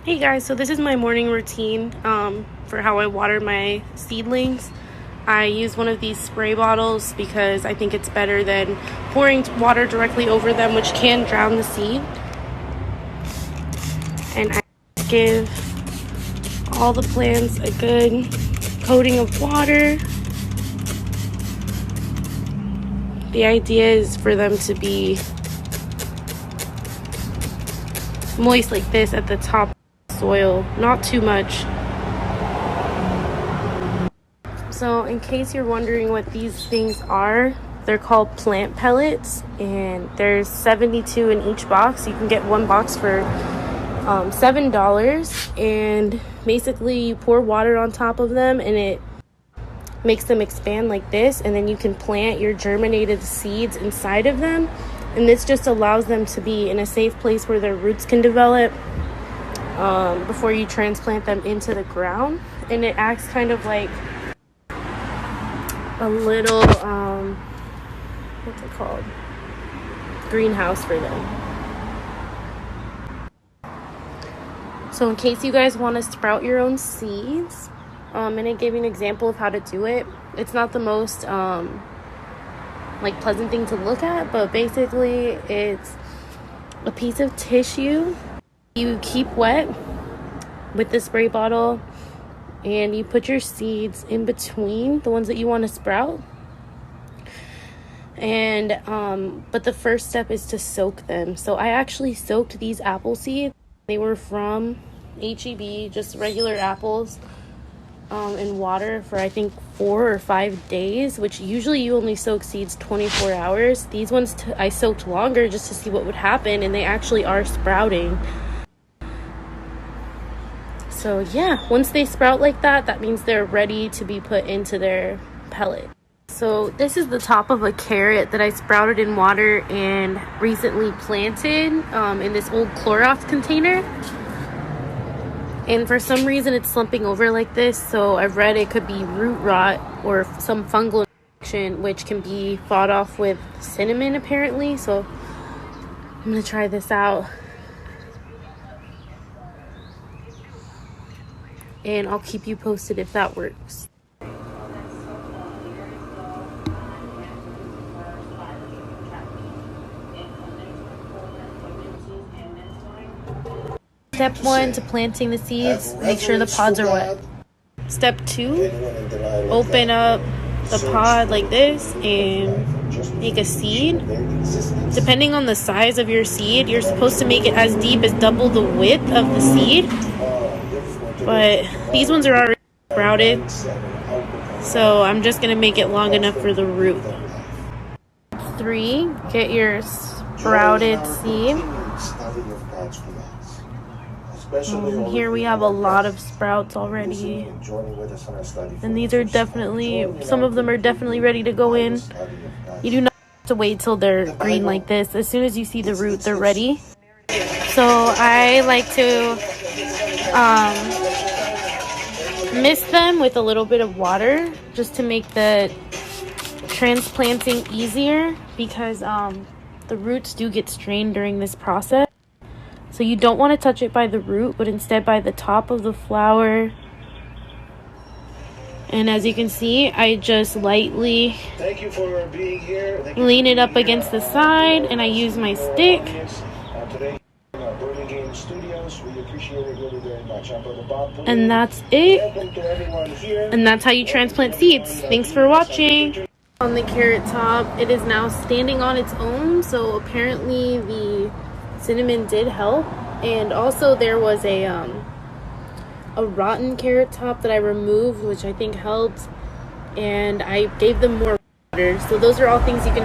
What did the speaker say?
Hey guys, so this is my morning routine for how I water my seedlings. I use one of these spray bottles because I think it's better than pouring water directly over them, which can drown the seed. And I give all the plants a good coating of water. The idea is for them to be moist like this at the top of the soil, not too much. So in case you're wondering what these things are, they're called plant pellets, and there's 72 in each box. You can get one box for $7, and basically you pour water on top of them and it makes them expand like this, and then you can plant your germinated seeds inside of them, and this just allows them to be in a safe place where their roots can develop before you transplant them into the ground. And it acts kind of like a little what's it called, greenhouse for them. So in case you guys want to sprout your own seeds, and I gave you an example of how to do it. It's not the most pleasant thing to look at, but basically it's a piece of tissue you keep wet with the spray bottle, and you put your seeds in between the ones that you want to sprout. And but the first step is to soak them. So I actually soaked these apple seeds. They were from HEB, just regular apples, in water for I think 4 or 5 days, which usually you only soak seeds 24 hours. These ones I soaked longer just to see what would happen, and they actually are sprouting. So yeah, once they sprout like that, that means they're ready to be put into their pellet. So this is the top of a carrot that I sprouted in water and recently planted in this old Clorox container. And for some reason it's slumping over like this, so I've read it could be root rot or some fungal infection, which can be fought off with cinnamon apparently. So I'm gonna try this out, and I'll keep you posted if that works. Step 1 to planting the seeds, make sure the pods are wet. Step 2, open up the pod like this and make a seed. Depending on the size of your seed, you're supposed to make it as deep as double the width of the seed. But these ones are already sprouted, so I'm just going to make it long enough for the root. 3, get your sprouted seed. Here we have a lot of sprouts already, and these are definitely, some of them are definitely ready to go in. You do not have to wait till they're green like this. As soon as you see the root, they're ready. So I like to mist them with a little bit of water just to make the transplanting easier, because the roots do get strained during this process. So you don't want to touch it by the root, but instead by the top of the flower. And as you can see, I just lightly lean it up against the side, and I use my stick. And that's it. And that's how you transplant seeds. Thanks for watching. On the carrot top, it is now standing on its own, so apparently the cinnamon did help. And also there was a rotten carrot top that I removed, which I think helped, and I gave them more water. So those are all things you can